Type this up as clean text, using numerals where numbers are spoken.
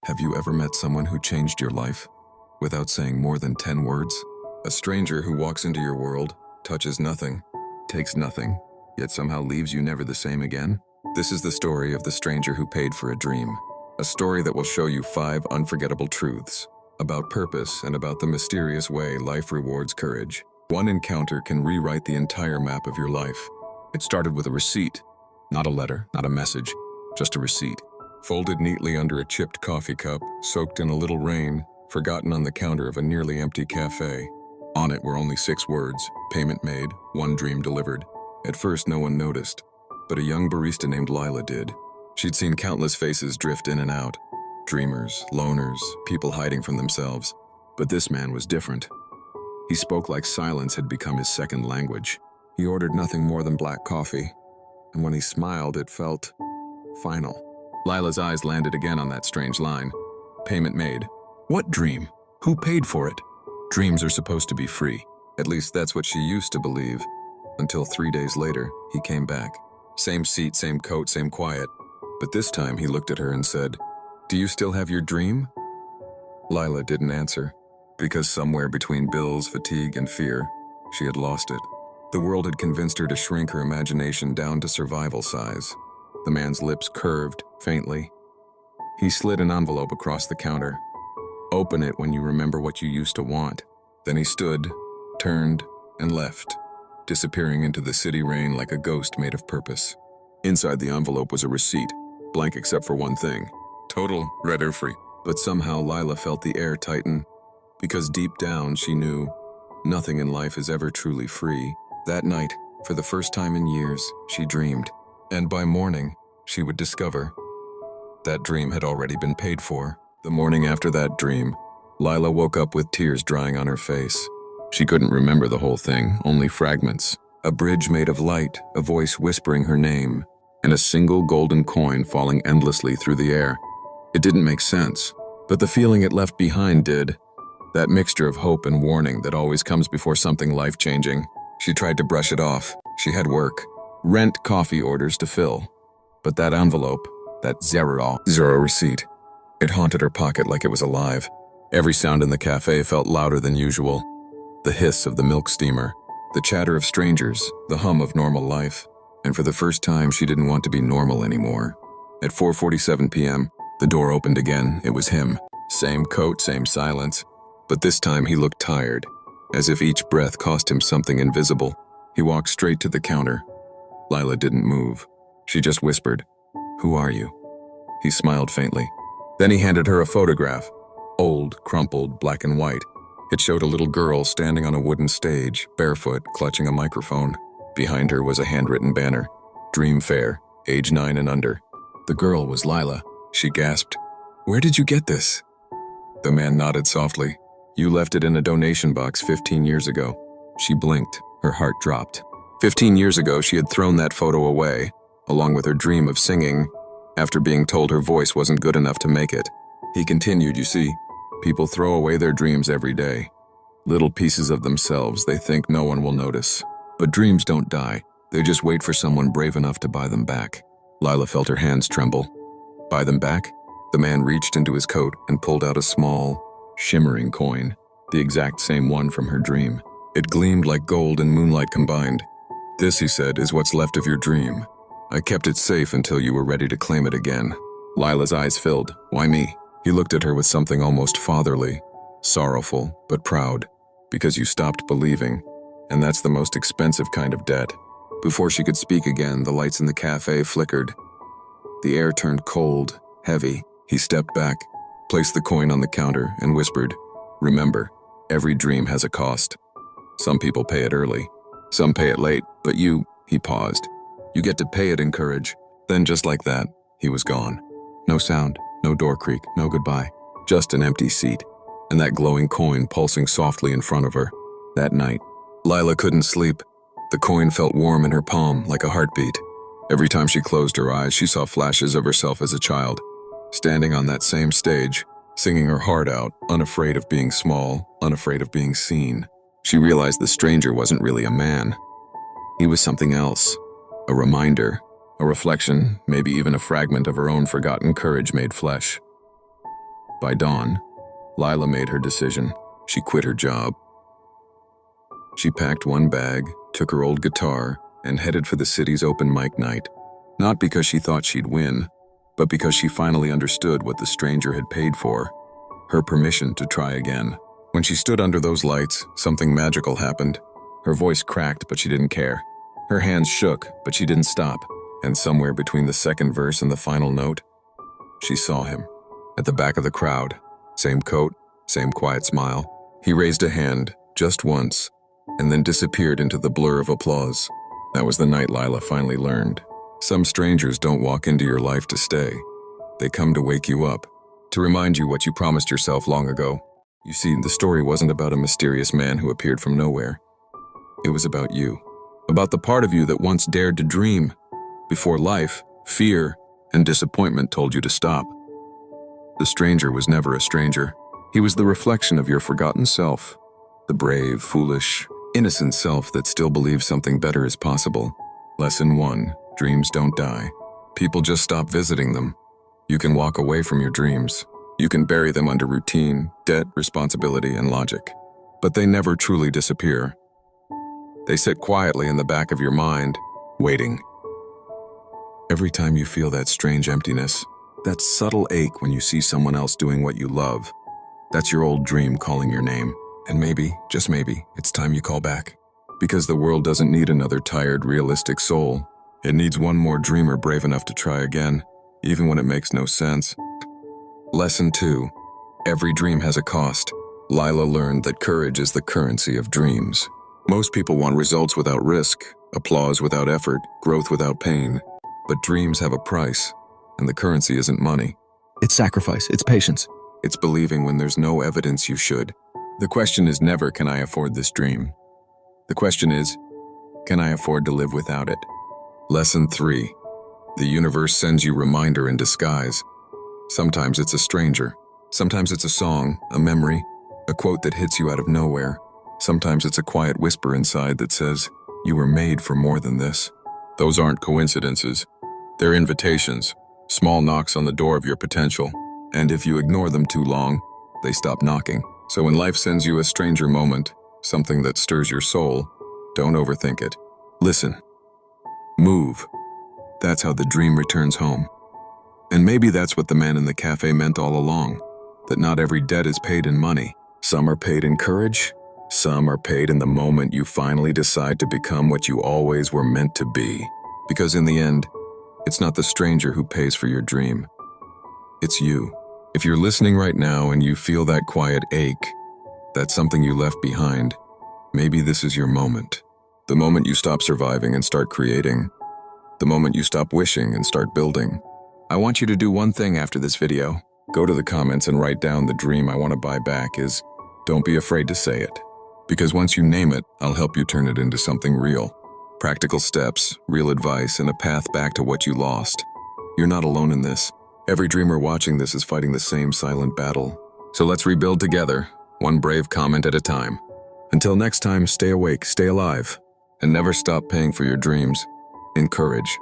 Have you ever met someone who changed your life without saying more than 10 words? A stranger who walks into your world, touches nothing, takes nothing, yet somehow leaves you never the same again? This is the story of the stranger who paid for a dream. A story that will show you 5 unforgettable truths about purpose and about the mysterious way life rewards courage. One encounter can rewrite the entire map of your life. It started with a receipt, not a letter, not a message, just a receipt. Folded neatly under a chipped coffee cup, soaked in a little rain, forgotten on the counter of a nearly empty cafe. On it were only 6 words: payment made, one dream delivered. At first no one noticed, but a young barista named Lila did. She'd seen countless faces drift in and out. Dreamers, loners, people hiding from themselves. But this man was different. He spoke like silence had become his second language. He ordered nothing more than black coffee, and when he smiled it felt final. Lila's eyes landed again on that strange line. Payment made. What dream? Who paid for it? Dreams are supposed to be free. At least that's what she used to believe. Until 3 days later, he came back. Same seat, same coat, same quiet. But this time he looked at her and said, "Do you still have your dream?" Lila didn't answer, because somewhere between bills, fatigue, and fear, she had lost it. The world had convinced her to shrink her imagination down to survival size. The man's lips curved, faintly. He slid an envelope across the counter. "Open it when you remember what you used to want." Then he stood, turned, and left, disappearing into the city rain like a ghost made of purpose. Inside the envelope was a receipt, blank except for one thing. Total, read or free. But somehow Lila felt the air tighten, because deep down she knew nothing in life is ever truly free. That night, for the first time in years, she dreamed. And by morning, she would discover that dream had already been paid for. The morning after that dream, Lila woke up with tears drying on her face. She couldn't remember the whole thing, only fragments. A bridge made of light, a voice whispering her name, and a single golden coin falling endlessly through the air. It didn't make sense, but the feeling it left behind did. That mixture of hope and warning that always comes before something life-changing. She tried to brush it off. She had work, rent, coffee orders to fill. But that envelope, that zero receipt, it haunted her pocket like it was alive. Every sound in the cafe felt louder than usual. The hiss of the milk steamer, the chatter of strangers, the hum of normal life. And for the first time, she didn't want to be normal anymore. At 4:47 p.m., the door opened again. It was him. Same coat, same silence. But this time he looked tired, as if each breath cost him something invisible. He walked straight to the counter. Lila didn't move. She just whispered, "Who are you?" He smiled faintly. Then he handed her a photograph. Old, crumpled, black and white. It showed a little girl standing on a wooden stage, barefoot, clutching a microphone. Behind her was a handwritten banner. Dream Fair, age 9 and under. The girl was Lila. She gasped, "Where did you get this?" The man nodded softly. "You left it in a donation box 15 years ago." She blinked. Her heart dropped. 15 years ago, she had thrown that photo away, along with her dream of singing, after being told her voice wasn't good enough to make it. He continued, "You see, people throw away their dreams every day. Little pieces of themselves they think no one will notice. But dreams don't die. They just wait for someone brave enough to buy them back." Lila felt her hands tremble. "Buy them back?" The man reached into his coat and pulled out a small, shimmering coin, the exact same one from her dream. It gleamed like gold and moonlight combined. "This," he said, "is what's left of your dream. I kept it safe until you were ready to claim it again." Lila's eyes filled. "Why me?" He looked at her with something almost fatherly, sorrowful but proud, "Because you stopped believing, and that's the most expensive kind of debt." Before she could speak again, the lights in the cafe flickered. The air turned cold, heavy. He stepped back, placed the coin on the counter, and whispered, "Remember, every dream has a cost. Some people pay it early, some pay it late, but you," he paused, "you get to pay it in courage." Then just like that, he was gone. No sound, no door creak, no goodbye, just an empty seat, and that glowing coin pulsing softly in front of her. That night, Lila couldn't sleep. The coin felt warm in her palm, like a heartbeat. Every time she closed her eyes, she saw flashes of herself as a child, standing on that same stage, singing her heart out, unafraid of being small, unafraid of being seen. She realized the stranger wasn't really a man. He was something else, a reminder, a reflection, maybe even a fragment of her own forgotten courage made flesh. By dawn, Lila made her decision. She quit her job. She packed one bag, took her old guitar, and headed for the city's open mic night. Not because she thought she'd win, but because she finally understood what the stranger had paid for, her permission to try again. When she stood under those lights, something magical happened. Her voice cracked, but she didn't care. Her hands shook, but she didn't stop. And somewhere between the second verse and the final note, she saw him. At the back of the crowd, same coat, same quiet smile. He raised a hand, just once, and then disappeared into the blur of applause. That was the night Lila finally learned. Some strangers don't walk into your life to stay. They come to wake you up, to remind you what you promised yourself long ago. You see, the story wasn't about a mysterious man who appeared from nowhere. It was about you. About the part of you that once dared to dream, before life, fear, and disappointment told you to stop. The stranger was never a stranger. He was the reflection of your forgotten self, the brave, foolish, innocent self that still believes something better is possible. Lesson 1. Dreams don't die. People just stop visiting them. You can walk away from your dreams. You can bury them under routine, debt, responsibility, and logic. But they never truly disappear. They sit quietly in the back of your mind, waiting. Every time you feel that strange emptiness, that subtle ache when you see someone else doing what you love, that's your old dream calling your name. And maybe, just maybe, it's time you call back. Because the world doesn't need another tired, realistic soul. It needs one more dreamer brave enough to try again, even when it makes no sense. Lesson 2. Every dream has a cost. Lila learned that courage is the currency of dreams. Most people want results without risk, applause without effort, growth without pain. But dreams have a price, and the currency isn't money. It's sacrifice, it's patience. It's believing when there's no evidence you should. The question is never, can I afford this dream? The question is, can I afford to live without it? Lesson 3. The universe sends you reminder in disguise. Sometimes it's a stranger. Sometimes it's a song, a memory, a quote that hits you out of nowhere. Sometimes it's a quiet whisper inside that says, you were made for more than this. Those aren't coincidences. They're invitations, small knocks on the door of your potential. And if you ignore them too long, they stop knocking. So when life sends you a stranger moment, something that stirs your soul, don't overthink it. Listen. Move. That's how the dream returns home. And maybe that's what the man in the cafe meant all along, that not every debt is paid in money. Some are paid in courage, some are paid in the moment you finally decide to become what you always were meant to be. Because in the end, it's not the stranger who pays for your dream. It's you. If you're listening right now and you feel that quiet ache, that's something you left behind, maybe this is your moment. The moment you stop surviving and start creating. The moment you stop wishing and start building. I want you to do one thing after this video. Go to the comments and write down the dream I want to buy back is, don't be afraid to say it. Because once you name it, I'll help you turn it into something real. Practical steps, real advice, and a path back to what you lost. You're not alone in this. Every dreamer watching this is fighting the same silent battle. So let's rebuild together, one brave comment at a time. Until next time, stay awake, stay alive, and never stop paying for your dreams. Encourage.